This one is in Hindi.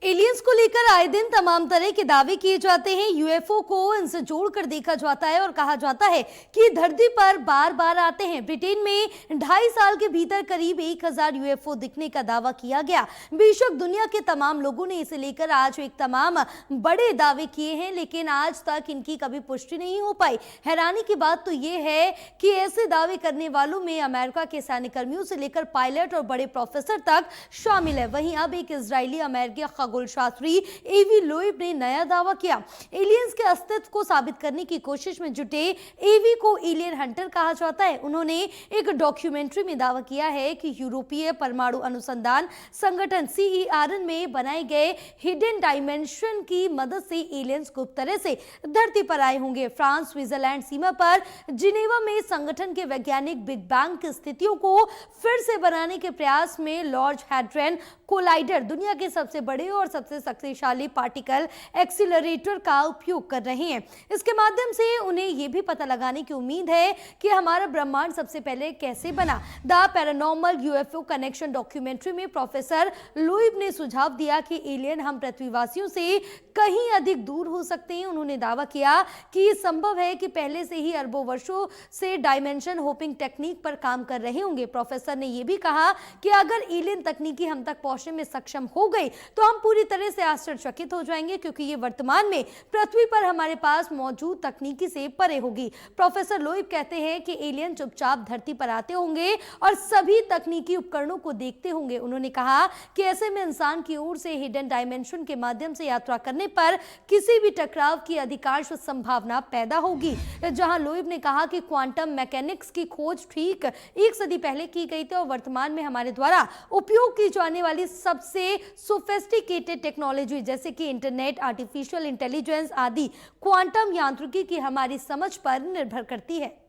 एलियंस को लेकर आए दिन तमाम तरह के दावे किए जाते हैं। यूएफओ को इनसे जोड़कर देखा जाता है और कहा जाता है कि धरती पर बार बार आते हैं। ब्रिटेन में 2.5 साल के भीतर करीब 1000 यूएफओ दिखने का दावा किया गया। बेशक दुनिया के तमाम लोगों ने इसे लेकर आज एक तमाम बड़े दावे किए हैं, लेकिन आज तक इनकी कभी पुष्टि नहीं हो पाई। हैरानी की बात तो यह है कि ऐसे दावे करने वालों में अमेरिका के सैन्यकर्मियों से लेकर पायलट और बड़े प्रोफेसर तक शामिल है। वहीं अब एक इजरायली अमेरिकी खगोल शास्त्री एवी लोइब ने नया दावा किया। एलियंस के अस्तित्व को साबित करने की कोशिश में जुटे एवी को एलियन हंटर कहा जाता है। उन्होंने एक डॉक्यूमेंट्री में दावा किया है कि यूरोपीय परमाणु अनुसंधान संगठन CERN में बनाए गए हिडन डायमेंशन की मदद से एलियंस गुप्त तरह से धरती पर आए होंगे। फ्रांस स्विट्जरलैंड सीमा पर जिनेवा में संगठन के वैज्ञानिक बिग बैंग की स्थितियों को फिर से बनाने के प्रयास में लार्ज हैड्रन कोलाइडर, दुनिया के सबसे बड़े और सबसे शक्तिशाली पार्टिकल एक्सीलरेटर का उपयोग कर रहे हैं। इसके माध्यम से उन्हें यह भी पता लगाने की उम्मीद है कि हमारा ब्रह्मांड सबसे पहले कैसे बना। The paranormal UFO connection documentary में प्रोफेसर लुइब ने सुझाव दिया कि एलियन हम पृथ्वीवासियों से कहीं अधिक दूर हो सकते हैं। उन्होंने दावा किया कि यह संभव है कि पहले से ही अरबों वर्षों से डायमेंशन होपिंग टेक्निक पर काम कर रहे होंगे। प्रोफेसर ने यह भी कहा कि अगर एलियन तकनीकी हम तक पहुंचने में सक्षम हो गई तो हम पूरी तरह से आश्चर्यचकित हो जाएंगे, क्योंकि ये वर्तमान में पृथ्वी पर हमारे पास मौजूद तकनीकी से परे होगी। प्रोफेसर लोइब कहते हैं कि एलियन चुपचाप धरती पर आते होंगे और सभी तकनीकी उपकरणों को देखते होंगे। उन्होंने कहा कि ऐसे में इंसान की ओर से हिडन डायमेंशन के माध्यम से यात्रा करने पर किसी भी टकराव की अधिकांश संभावना पैदा होगी। जहां लोइब ने कहा कि क्वांटम मैकेनिक्स की खोज ठीक 1 सदी पहले की गई थी और वर्तमान में हमारे द्वारा उपयोग की जाने वाली सबसे सोफिस्टिकेटेड टेक्नोलॉजी जैसे कि इंटरनेट, आर्टिफिशियल इंटेलिजेंस आदि क्वांटम यांत्रिकी की हमारी समझ पर निर्भर करती है।